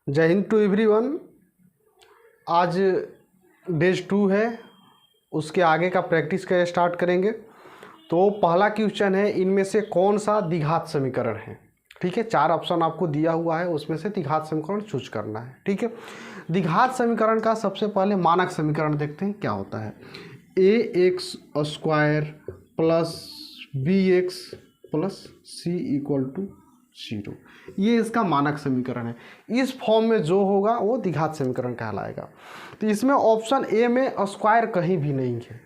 जय Hind to everyone. आज days 2 है, उसके आगे का प्रैक्टिस का स्टार्ट करेंगे। तो पहला क्वेश्चन है, इनमें से कौन सा द्विघात समीकरण है। ठीक है, 4 ऑप्शन आपको दिया हुआ है, उसमें से द्विघात समीकरण चूज करना है। ठीक है, द्विघात समीकरण का सबसे पहले मानक समीकरण देखते हैं क्या होता है। ax² plus bx plus c equal to 0, ये इसका मानक समीकरण है। इस फॉर्म में जो होगा वो द्विघात समीकरण कहलाएगा। तो इसमें ऑप्शन ए में स्क्वायर कहीं भी नहीं है,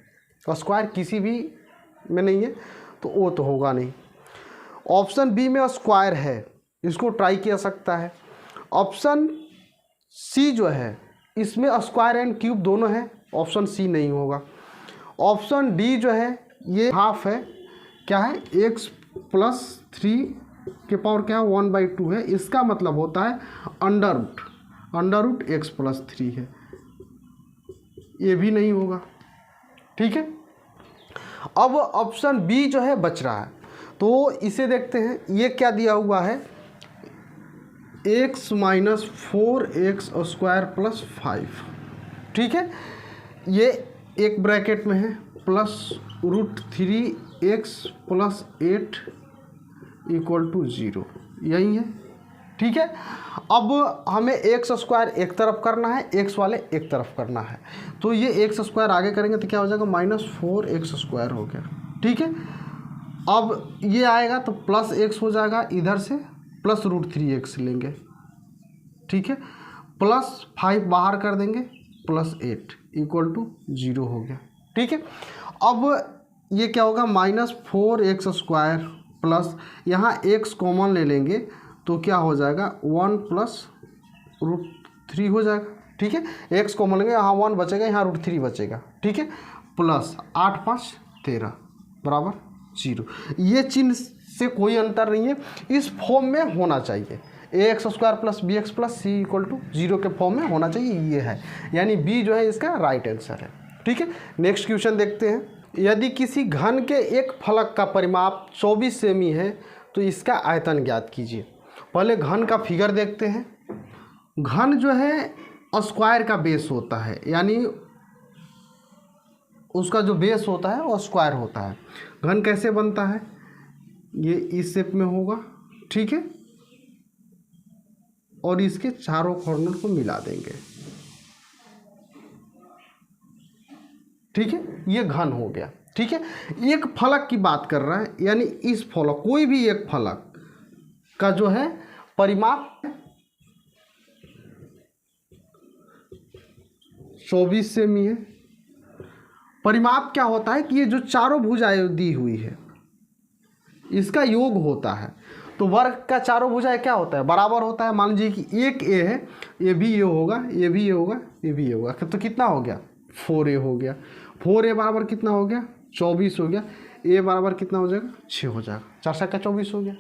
स्क्वायर किसी भी में नहीं है, तो वो तो होगा नहीं। ऑप्शन बी में स्क्वायर है, इसको ट्राई किया सकता है। ऑप्शन सी जो है इसमें स्क्वायर एंड क्यूब दोनों है, ऑप्शन सी नहीं होगा। ऑप्शन डी जो है ये हाफ है, क्या है, x प्लस 3 के पावर क्या है 1/2 है, इसका मतलब होता है अंडर रूट x प्लस 3 है, ये भी नहीं होगा। ठीक है, अब ऑप्शन बी जो है बच रहा है, तो इसे देखते हैं। ये क्या दिया हुआ है, x माइनस 4x² प्लस 5। ठीक है, ये एक ब्रैकेट में है, plus √3x plus 8 equal to 0, यही है। ठीक है, अब हमें x² एक तरफ करना है, x वाले एक तरफ करना है, तो ये x² आगे करेंगे तो क्या हो जाएगा, -4x² हो गया। ठीक है, अब ये आएगा तो प्लस x हो जाएगा, इधर से प्लस √3x लेंगे। ठीक है, प्लस 5 बाहर कर देंगे, प्लस 8 इक्वल टू 0 हो गया। ठीक है, अब ये क्या होगा, -4x² प्लस यहाँ x कॉमन ले लेंगे तो क्या हो जाएगा 1 प्लस √3 हो जाएगा। ठीक है, x कॉमन लेंगे, यहाँ 1 बचेगा, यहाँ √3 बचेगा। ठीक है, प्लस 8 5 13 बराबर 0। ये चिन्ह से कोई अंतर नहीं है, इस फॉर्म में होना चाहिए। ax² plus bx plus c equal to 0 के फॉर्म में होना चाहिए, ये है, यानी b जो है इसका राइट आंसर है। ठीक है, नेक्स्ट क्वेश्चन देखते हैं। यदि किसी घन के एक फलक का परिमाप 24 सेमी है तो इसका आयतन ज्ञात कीजिए। पहले घन का फिगर देखते हैं। घन जो है स्क्वायर का बेस होता है, यानी उसका जो बेस होता है वो स्क्वायर होता है। घन कैसे बनता है, ये इस शेप में होगा। ठीक है, और इसके चारों कॉर्नर को मिला देंगे। ठीक है, ये घन हो गया। ठीक है, एक फलक की बात कर रहा है, यानी इस फलक, कोई भी एक फलक का जो है परिमाप 24 सेमी है। परिमाप क्या होता है कि ये जो चारों भुजाएं दी हुई है इसका योग होता है। तो वर्ग का चारों भुजाएं क्या होता है, बराबर होता है। मान लीजिए कि एक ए है, ये भी ये होगा, ये भी ये होगा, ये भी ये होगा, तो कितना हो गया 4a हो गया। 4a बराबर कितना हो गया 24 हो गया। a बराबर कितना हो जाएगा 6 हो जाएगा, 4 7 का 24 हो गया।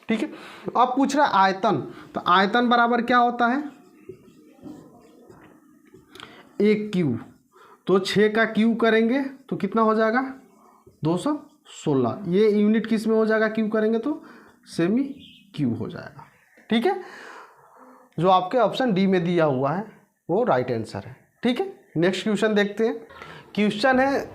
ठीक है, अब पूछ रहा है आयतन, तो आयतन बराबर क्या होता है, एक क्यू, तो 6 का क्यू करेंगे तो कितना हो जाएगा 216। ये यूनिट किस में हो जाएगा, क्यू करेंगे तो सेमी क्यू हो जाएगा। ठीक है, जो आपके ऑप्शन डी में दिया हुआ है वो राइट आंसर है। ठीक है, नेक्स्ट क्वेश्चन देखते हैं। क्वेश्चन है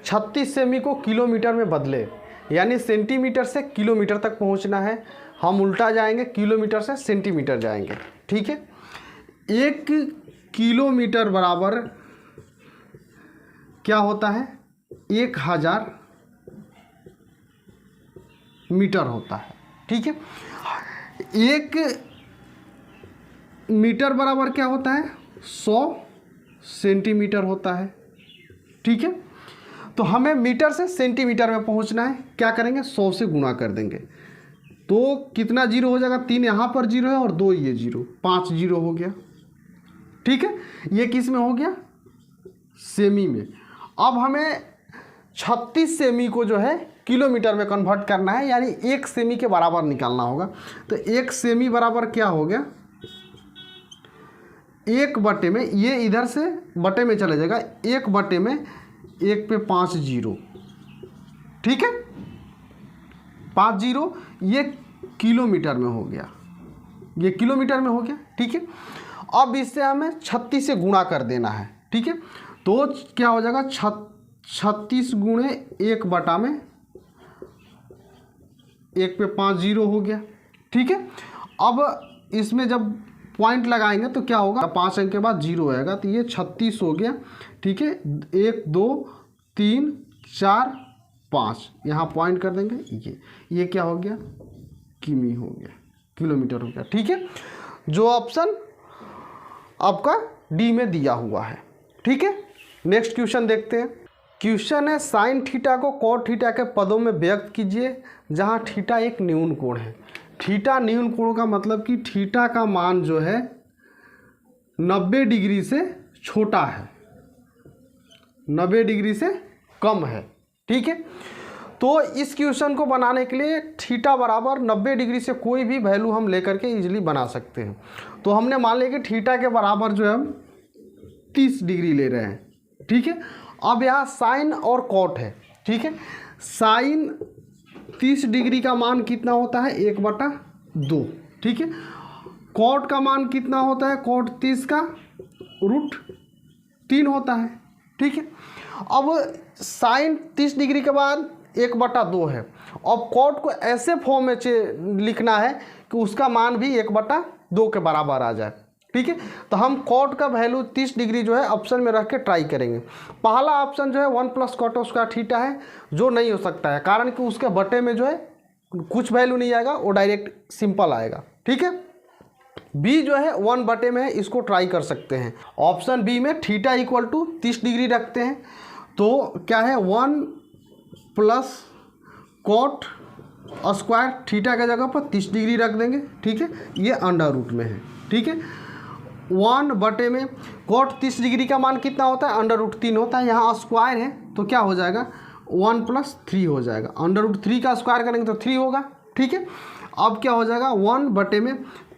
36 सेमी को किलोमीटर में बदले, यानी सेंटीमीटर से किलोमीटर तक पहुंचना है। हम उल्टा जाएंगे, किलोमीटर से सेंटीमीटर जाएंगे। ठीक है, 1 किलोमीटर बराबर क्या होता है, 1000 मीटर होता है। ठीक है, 1 मीटर बराबर क्या होता है 100 सेंटीमीटर होता है। ठीक है, तो हमें मीटर से सेंटीमीटर में पहुंचना है, क्या करेंगे 100 से गुणा कर देंगे, तो कितना जीरो हो जाएगा, 3 यहाँ पर जीरो है और 2 ये जीरो, 5 जीरो हो गया। ठीक है, ये किस में हो गया, सेमी में। अब हमें 36 सेमी को जो है किलोमीटर में कन्वर्ट करना है, यानी 1 सेमी के बराबर निकालना होगा। तो 1 सेमी बराबर क्या हो गया, 1 बटे में, ये इधर से बटे में चले जाएगा, 1 बटे में 1 पे 5 जीरो। ठीक है, 5 जीरो, ये किलोमीटर में हो गया। ये किलोमीटर में हो गया, ठीक है। अब इससे हमें 36 से गुणा कर देना है, ठीक है। तो क्या हो जाएगा 36 गुणे 1 बटा में 1 पे 5 0 हो गया, ठीक है। अब इसमें जब पॉइंट लगाएंगे तो क्या होगा, 5 अंक के बाद 0 आएगा, तो ये 36 हो गया, ठीक है। 1 2 3 4 5 यहाँ पॉइंट कर देंगे, ये क्या हो गया, किमी हो गया, किलोमीटर हो गया, ठीक है। जो ऑप्शन आपका डी में दिया हुआ है, ठीक है। नेक्स्ट क्वेश्चन देखते हैं। क्वेश्चन है साइन थीटा को कॉट थीटा के पदों में व्यक्त कीजिए जहां थीटा एक न्यून कोण है। थीटा न्यून कोण का मतलब कि थीटा का मान जो है 90 डिग्री से छोटा है, 90 डिग्री से कम है, ठीक है। तो इस क्वेश्चन को बनाने के लिए थीटा बराबर 90 डिग्री से कोई भी वैल्यू हम लेकर के इजीली बना सकते हैं। तो हमने मान लिया कि थीटा के बराबर जो है हम 30 डिग्री ले रहे हैं, ठीक है। अब यहाँ साइन और कॉट है, ठीक है। साइन 30 डिग्री का मान कितना होता है, 1/2, ठीक है। कॉट का मान कितना होता है, कॉट 30 का √3 होता है, ठीक है। अब साइन 30 डिग्री के बाद 1/2 है। अब कॉट को ऐसे फॉर्म में लिखना है कि उसका मान भी 1/2 के बराबर आ जाए, ठीक है। तो हम कॉट का वैल्यू 30 डिग्री जो है ऑप्शन में रख के ट्राई करेंगे। पहला ऑप्शन जो है 1 + cot स्क्वायर थीटा है, जो नहीं हो सकता है, कारण कि उसके बटे में जो है कुछ वैल्यू नहीं आएगा, वो डायरेक्ट सिंपल आएगा, ठीक है। बी जो है 1 बटे में है, इसको ट्राई कर सकते हैं। ऑप्शन बी में थीटा इक्वल टू 30 डिग्री रखते हैं, तो क्या है 1 + cot स्क्वायर थीटा के जगह पर 30 डिग्री रख देंगे, ठीक है। ये अंडर रूट में है, ठीक है। 1 बटे में cot 30 डिग्री का मान कितना होता है, √3 होता है। यहाँ स्क्वायर है तो क्या हो जाएगा 1 + 3 हो जाएगा, √3 का स्क्वायर करेंगे तो 3 होगा, ठीक है। अब क्या हो जाएगा 1 बटे में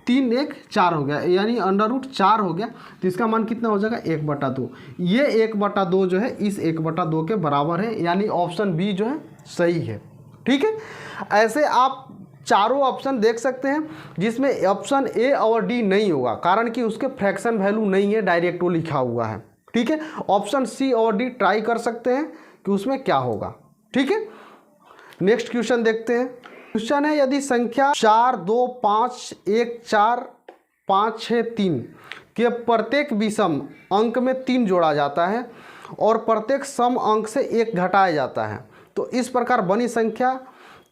3 1 4 हो गया, यानी √4 हो गया, तो इसका मान कितना हो जाएगा 1/2। ये 1/2 जो है इस 1/2 के बराबर है, यानी ऑप्शन बी जो है सही है, ठीक है। ऐसे आप चारों ऑप्शन देख सकते हैं जिसमें ऑप्शन ए और डी नहीं होगा, कारण कि उसके फ्रैक्शन वैल्यू नहीं है, डायरेक्ट वो लिखा हुआ है, ठीक है। ऑप्शन सी और डी ट्राई कर सकते हैं कि उसमें क्या होगा, ठीक है। नेक्स्ट क्वेश्चन देखते हैं। क्वेश्चन है यदि संख्या 4 2 5 1 4 5 6 3 के प्रत्येक विषम अंक में 3 जोड़ा जाता है और प्रत्येक सम अंक से 1 घटाया जाता है, तो इस प्रकार बनी संख्या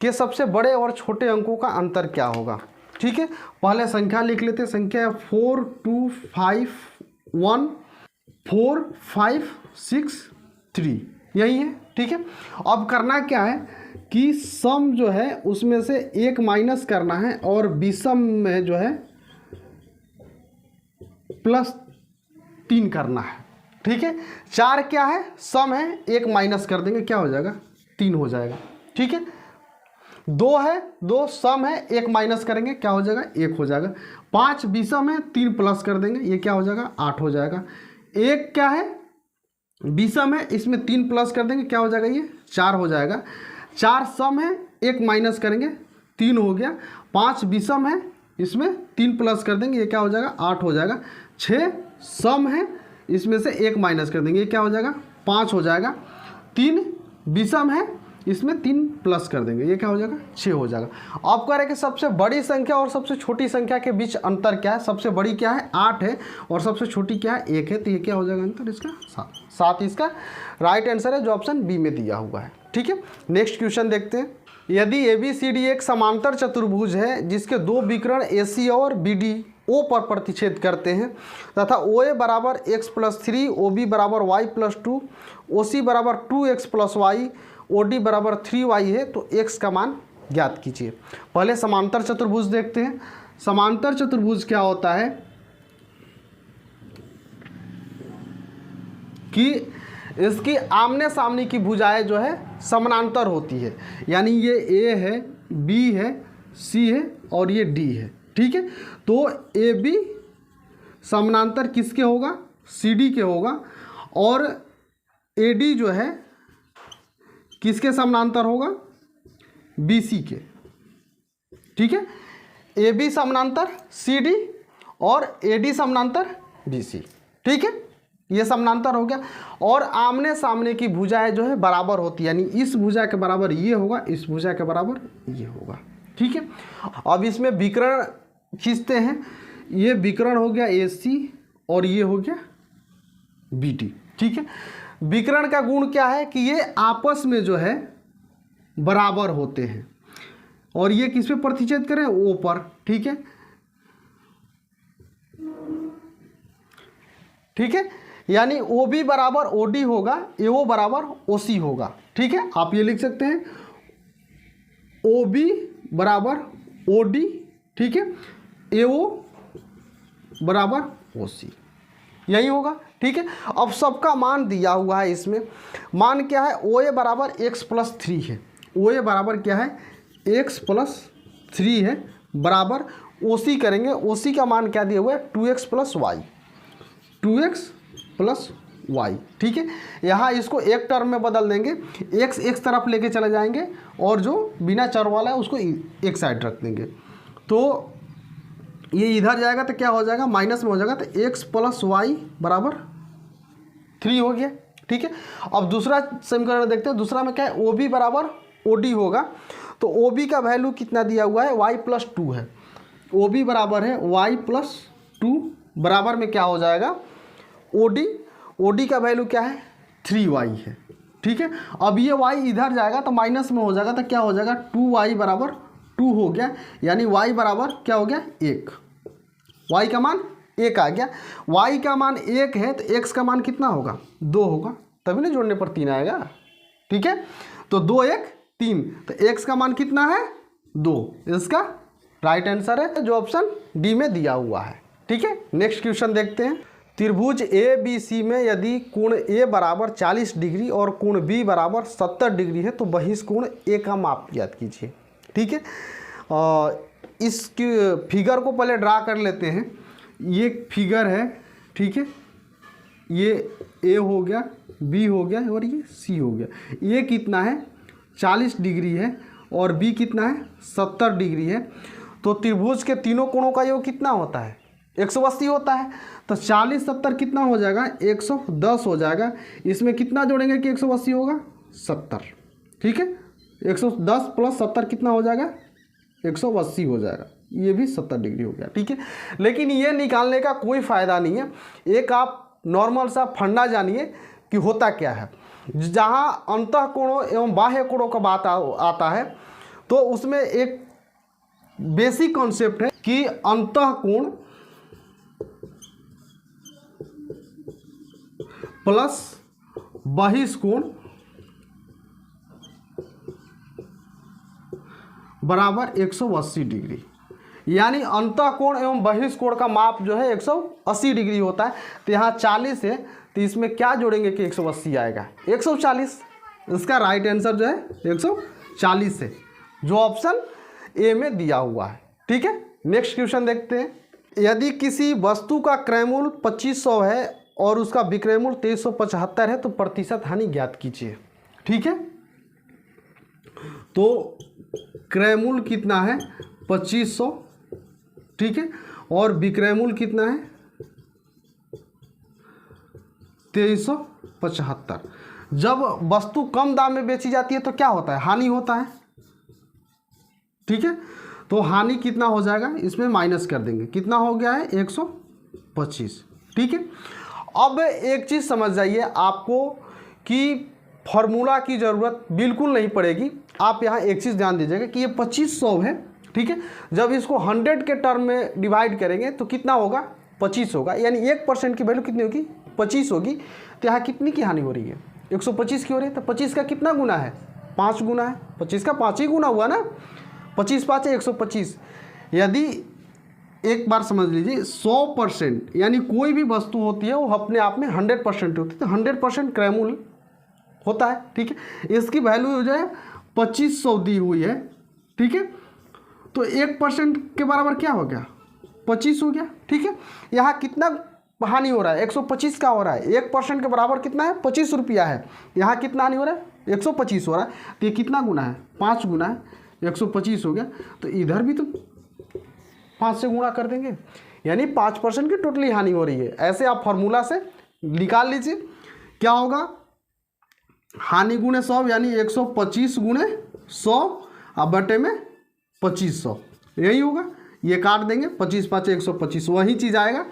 के सबसे बड़े और छोटे अंकों का अंतर क्या होगा, ठीक है। पहले संख्या लिख लेते हैं। संख्या 4 2 5 1 4 5 6 3, यही है, ठीक है। अब करना क्या है कि सम जो है उसमें से 1 माइनस करना है और विषम में जो है +3 करना है, ठीक है। 4 क्या है, सम है, 1 माइनस कर देंगे, क्या हो जाएगा 3 हो जाएगा, ठीक है। 2 है, 2 सम है, 1 माइनस करेंगे, क्या हो जाएगा 1 हो जाएगा। 5 विषम है, 3 प्लस कर देंगे, ये क्या हो जाएगा 8 हो जाएगा। 1 क्या है, विषम है, इसमें 3 प्लस कर देंगे, क्या हो जाएगा ये 4 हो जाएगा। 4 सम है, 1 माइनस करेंगे, 3 हो गया। 5 विषम है, इसमें 3 प्लस कर देंगे, ये क्या हो जाएगा 8 हो जाएगा। 6 सम है, इसमें से 1 माइनस कर देंगे, ये क्या हो जाएगा 5 हो जाएगा। 3 विषम है, इसमें 3 प्लस कर देंगे, ये क्या हो जाएगा 6 हो जाएगा। अब कह रहे हैं कि सबसे बड़ी संख्या और सबसे छोटी संख्या के बीच अंतर क्या है। सबसे बड़ी क्या है 8 है और सबसे छोटी क्या है 1 है, तो ये क्या हो जाएगा अंतर इसका 7 इसका राइट आंसर है, जो ऑप्शन बी में दिया हुआ है, ठीक है। नेक्स्ट क्वेश्चन देखते हैं। यदि ABCD एक समांतर चतुर्भुज है जिसके 2 विकर्ण AC और BD O पर प्रतिच्छेद करते हैं तथा OA बराबर x + 3, OB बराबर y + 2, OC बराबर 2x + y, OD बराबर 3y है, तो x का मान ज्ञात कीजिए। पहले समांतर चतुर्भुज देखते हैं। समांतर चतुर्भुज क्या होता है कि इसकी आमने सामने की भुजाएं जो है समानांतर होती है, यानी ये A है, B है, C है और ये D है, ठीक है। तो AB समानांतर किसके होगा, CD के होगा, और AD जो है किसके समानांतर होगा, BC के, ठीक है। ए बी समानांतर सी डी और ए डी समानांतर डी सी। ठीक है, ये समानांतर हो गया। और आमने सामने की भुजाएं जो है बराबर होती है, यानी इस भुजा के बराबर ये होगा, इस भुजा के बराबर ये होगा। ठीक है, अब इसमें विकर्ण खींचते हैं। ये विकर्ण हो गया ए सी और ये हो गया बी टी। ठीक है, विकर्ण का गुण क्या है कि ये आपस में जो है बराबर होते हैं और ये किस पे प्रतिच्छेद करें, ओ पर। ठीक है, ठीक है, यानी ओ बी बराबर ओ डी होगा, ए ओ बराबर ओ सी होगा। ठीक है, आप ये लिख सकते हैं ओ बी बराबर ओ डी, ठीक है, ए ओ बराबर ओ सी, यही होगा। ठीक है, अब सबका मान दिया हुआ है। इसमें मान क्या है, ओ ए बराबर एक्स प्लस थ्री है। ओ ए बराबर क्या है, एक्स प्लस थ्री है, बराबर ओ सी करेंगे। ओ सी का मान क्या दिया हुआ है, 2x plus Y, 2x plus Y. ठीक है, यहाँ इसको एक टर्म में बदल देंगे, एक्स एक तरफ लेके चले जाएंगे और जो बिना चर वाला है उसको एक साइड रख देंगे। तो ये इधर जाएगा तो क्या हो जाएगा, माइनस में हो जाएगा, तो एक्स प्लस वाई बराबर 3 हो गया। ठीक है, अब दूसरा समीकरण देखते हैं। दूसरा में क्या है, ओ बी बराबर ओ डी होगा। तो ओ बी का वैल्यू कितना दिया हुआ है, वाई प्लस 2 है। ओ बी बराबर है वाई प्लस 2, बराबर में क्या हो जाएगा, ओ डी। ओ डी का वैल्यू क्या है, 3y है। ठीक है, अब ये y इधर जाएगा तो माइनस में हो जाएगा, तो क्या हो जाएगा, 2y बराबर 2 हो गया, यानी y बराबर क्या हो गया, 1। y का मान 1 आ गया। y का मान 1 है तो x का मान कितना होगा, 2 होगा, तभी ना जोड़ने पर 3 आएगा। ठीक है, तो 2 1 3, तो x का मान कितना है, 2। इसका राइट आंसर है जो ऑप्शन डी में दिया हुआ है। ठीक है, नेक्स्ट क्वेश्चन देखते हैं। त्रिभुज ए बी सी में यदि कोण ए बराबर 40 डिग्री और कोण बी बराबर 70 डिग्री है तो बहिष्कोण ए का माप ज्ञात कीजिए। ठीक है, इस फिगर को पहले ड्रा कर लेते हैं। ये फिगर है, ठीक है, ये ए हो गया, बी हो गया और ये सी हो गया। ए कितना है, 40 डिग्री है और बी कितना है, 70 डिग्री है। तो त्रिभुज के तीनों कोणों का योग कितना होता है, 180 होता है। तो 40 70 कितना हो जाएगा, 110 हो जाएगा। इसमें कितना जोड़ेंगे कि 180 होगा, 70। ठीक है, 110 प्लस 70 कितना हो जाएगा, 180 हो जाएगा। ये भी 70 डिग्री हो गया। ठीक है, लेकिन ये निकालने का कोई फ़ायदा नहीं है। एक आप नॉर्मल सा फंडा जानिए कि होता क्या है। जहाँ अंतः कोणों एवं बाह्य कोणों का बात आता है तो उसमें एक बेसिक कॉन्सेप्ट है कि अंतः कोण प्लस बहिष्कोण बराबर 180 डिग्री, यानी अंतःकोण एवं बहिष्कोण का माप जो है 180 डिग्री होता है। तो यहाँ 40 है तो इसमें क्या जोड़ेंगे कि 180 आएगा, 140। इसका राइट आंसर जो है 140 है, जो ऑप्शन ए में दिया हुआ है। ठीक है, नेक्स्ट क्वेश्चन देखते हैं। यदि किसी वस्तु का क्रयमूल्य 2500 है और उसका विक्रय मूल्य 2375 है तो प्रतिशत हानि ज्ञात कीजिए। ठीक है, तो क्रय मूल्य कितना है, 2500। ठीक है, और विक्रय मूल्य कितना है, 2375। जब वस्तु कम दाम में बेची जाती है तो क्या होता है, हानि होता है। ठीक है, तो हानि कितना हो जाएगा, इसमें माइनस कर देंगे, कितना हो गया है, 125। ठीक है, अब एक चीज़ समझ जाइए आपको कि फॉर्मूला की ज़रूरत बिल्कुल नहीं पड़ेगी। आप यहाँ एक चीज़ ध्यान दीजिएगा कि ये 2500 है। ठीक है, जब इसको 100 के टर्म में डिवाइड करेंगे तो कितना होगा, 25 होगा, यानी 1% की वैल्यू कितनी होगी, 25 होगी। तो यहाँ कितनी की हानि हो रही है, 125 की हो रही है। तो 25 का कितना गुना है, 5 गुना है। 25 का 5 ही गुना हुआ ना, 25 5 है 125। यदि एक बार समझ लीजिए 100%, यानी कोई भी वस्तु होती है वो अपने आप में 100% होती है। तो 100% क्रय मूल्य होता है। ठीक है, इसकी वैल्यू जो है 2500 दी हुई है। ठीक है, तो 1% के बराबर क्या हो गया, 25 हो गया। ठीक है, यहाँ कितना हानि हो रहा है, 125 का हो रहा है। 1% के बराबर कितना है, 25 रुपया है। यहाँ कितना हानि हो रहा है, 125 हो रहा है। तो ये कितना गुना है, 5 गुना है, 125 हो गया। तो इधर भी तो 5 से गुणा कर देंगे, यानी 5% की टोटली हानि हो रही है। ऐसे आप फार्मूला से निकाल लीजिए, क्या होगा, हानि गुणे 100 यानी 125 गुणे 100 अब बटे में 2500, यही होगा। ये काट देंगे, 25 5 125, वही चीज़ आएगा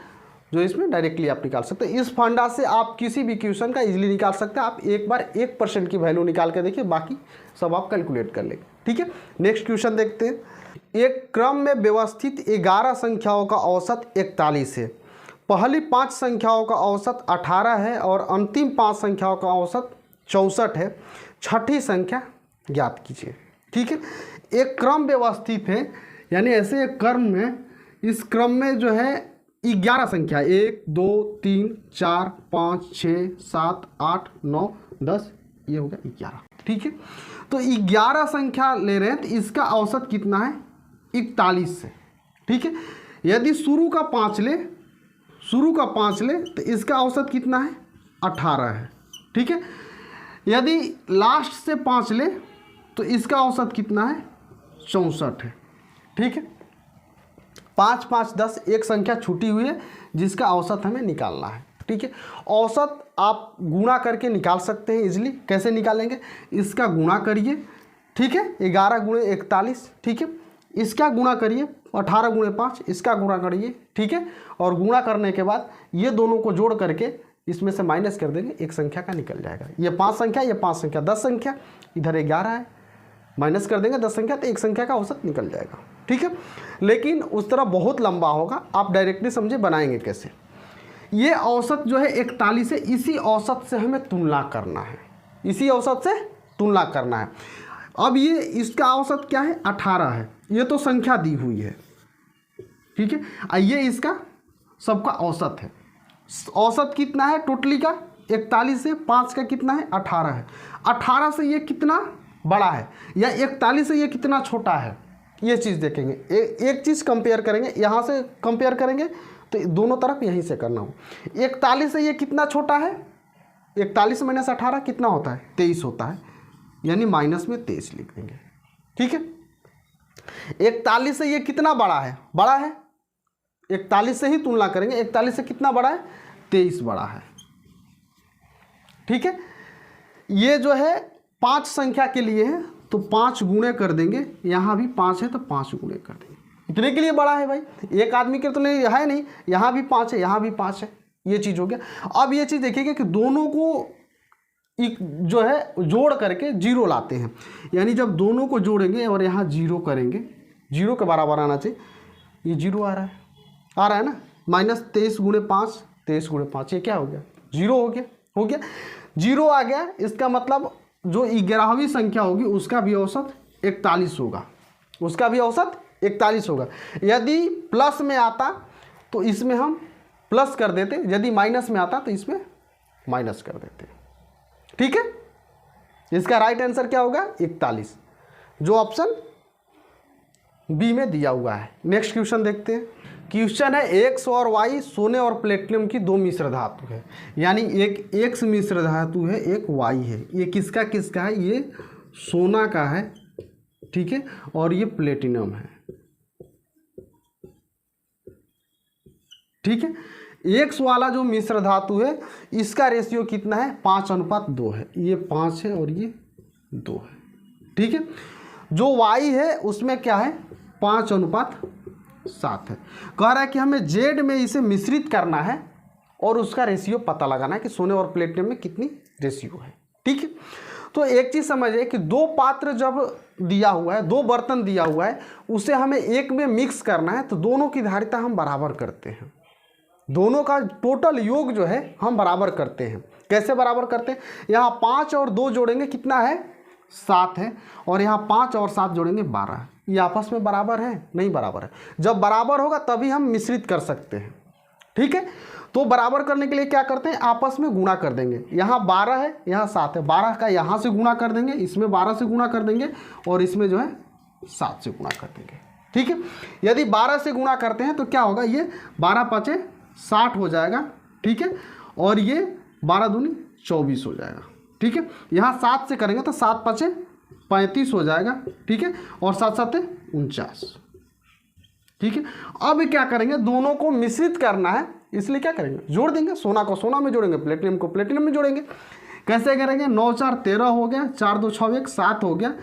जो इसमें डायरेक्टली आप निकाल सकते हैं। इस फंडा से आप किसी भी क्वेश्चन का इजीली निकाल सकते हैं। आप एक बार 1% की वैल्यू निकाल के देखिए, बाकी सब आप कैलकुलेट कर लेंगे। ठीक है, नेक्स्ट क्वेश्चन देखते हैं। एक क्रम में व्यवस्थित 11 संख्याओं का औसत 41 है। पहली 5 संख्याओं का औसत 18 है और अंतिम 5 संख्याओं का औसत 64 है। छठी संख्या ज्ञात कीजिए। ठीक है, एक क्रम व्यवस्थित है, यानी ऐसे एक क्रम है, इस क्रम में जो है 11 संख्या, 1 2 3 4 5 6 7 8 9 10, ये हो गया 11। ठीक है, तो 11 संख्या ले रहे हैं तो इसका औसत कितना है, 41 से। ठीक है, यदि शुरू का 5 ले तो इसका औसत कितना है, 18 है। ठीक है, यदि लास्ट से 5 ले तो इसका औसत कितना है, 64 है। ठीक है, 5 5 10 एक संख्या छूटी हुई है जिसका औसत हमें निकालना है। ठीक है, औसत आप गुणा करके निकाल सकते हैं इजीली। कैसे निकालेंगे, इसका गुणा करिए। ठीक है, 11 गुणे 41। ठीक है, इसका गुणा करिए 18 गुणे 5, इसका गुणा करिए। ठीक है, और गुणा करने के बाद ये दोनों को जोड़ करके इसमें से माइनस कर देंगे, एक संख्या का निकल जाएगा। ये 5 संख्या, ये 5 संख्या, 10 संख्या, इधर 11 है, माइनस कर देंगे 10 संख्या, तो एक संख्या का औसत निकल जाएगा। ठीक है, लेकिन उस तरह बहुत लंबा होगा, आप डायरेक्टली समझे बनाएंगे कैसे। ये औसत जो है 41 है, इसी औसत से हमें तुलना करना है, इसी औसत से तुलना करना है। अब ये इसका औसत क्या है, 18 है, ये तो संख्या दी हुई है। ठीक है, ये इसका सबका औसत है। औसत कितना है टोटली का, 41 है, 5 का कितना है, 18 है। 18 से ये कितना बड़ा है या 41 से ये कितना छोटा है, ये चीज़ देखेंगे। एक चीज़ कंपेयर करेंगे, यहाँ से कंपेयर करेंगे तो दोनों तरफ यहीं से करना हो। 41 से ये कितना छोटा है, 41 माइनस 18 कितना होता है, 23 होता है, यानी माइनस में 23 लिख देंगे। ठीक है, 41 से ये कितना बड़ा है, 41 से ही तुलना करेंगे। 41 से कितना बड़ा है, 23 बड़ा है। ठीक है, ये जो है 5 संख्या के लिए है तो 5 गुणे कर देंगे, यहाँ भी 5 है तो 5 गुणे कर देंगे, इतने के लिए बड़ा है भाई, एक आदमी के तो नहीं है, नहीं, यहाँ भी 5 है, यहाँ भी 5 है, ये चीज़ हो गया। अब ये चीज़ देखिएगा कि दोनों को जो है जोड़ करके 0 लाते हैं, यानी जब दोनों को जोड़ेंगे और यहाँ 0 करेंगे, 0 के बराबर आना चाहिए, ये 0 आ रहा है ना, माइनस 23 गुणे 5, 23 गुणे 5, ये क्या हो गया, 0 हो गया 0 आ गया। इसका मतलब जो 11वीं संख्या होगी उसका भी औसत 41 होगा, उसका भी औसत 41 होगा। यदि प्लस में आता तो इसमें हम प्लस कर देते, यदि माइनस में आता तो इसमें माइनस कर देते। ठीक है, इसका राइट आंसर क्या होगा, 41, जो ऑप्शन बी में दिया हुआ है। नेक्स्ट क्वेश्चन देखते हैं। क्वेश्चन है एक्स और वाई सोने और प्लेटिनम की 2 मिश्र धातु है, यानी एक एक्स मिश्र धातु है, एक वाई है। ये किसका किसका है, ये सोना का है, ठीक है, और ये प्लेटिनम है। ठीक है, एक्स वाला जो मिश्र धातु है इसका रेशियो कितना है, 5:2 है, ये 5 है और ये 2 है। ठीक है, जो वाई है उसमें क्या है, 5:7 है। कह रहा है कि हमें जेड में इसे मिश्रित करना है और उसका रेशियो पता लगाना है कि सोने और प्लेटिनम में कितनी रेशियो है। ठीक है, तो एक चीज़ समझिए कि 2 पात्र जब दिया हुआ है, 2 बर्तन दिया हुआ है, उसे हमें एक में मिक्स करना है, तो दोनों की धारिता हम बराबर करते हैं, दोनों का टोटल योग जो है हम बराबर करते हैं। कैसे बराबर करते हैं, यहाँ 5 और 2 जोड़ेंगे कितना है, 7 है, और यहाँ 5 और 7 जोड़ेंगे 12 है। ये आपस में बराबर है, नहीं बराबर है। जब बराबर होगा तभी हम मिश्रित कर सकते हैं। ठीक है, तो बराबर करने के लिए क्या करते हैं, आपस में गुणा कर देंगे। यहाँ 12 है, यहाँ 7 है, 12 का यहाँ से गुणा कर देंगे, इसमें 12 से गुणा कर देंगे और इसमें जो है 7 से गुणा कर देंगे। ठीक है, यदि 12 से गुणा करते हैं तो क्या होगा, ये 12 5 60 हो जाएगा। ठीक है, और ये 12 दूनी 24 हो जाएगा। ठीक है, यहाँ 7 से करेंगे तो 7 5 35 हो जाएगा। ठीक है, और 7 7 49। ठीक है। अब क्या करेंगे, दोनों को मिश्रित करना है, इसलिए क्या करेंगे, जोड़ देंगे। सोना को सोना में जोड़ेंगे, प्लेटिनम को प्लेटिनम में जोड़ेंगे। कैसे करेंगे, 9 4 13 हो गया, 4 2 6 1 7 हो गया,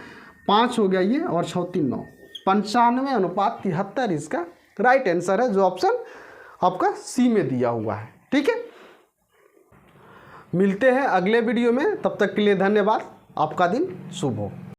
5 हो गया ये, और 6 3 9, 95:73 इसका राइट आंसर है, जो ऑप्शन आपका सी में दिया हुआ है। ठीक है, मिलते हैं अगले वीडियो में, तब तक के लिए धन्यवाद। आपका दिन शुभ हो।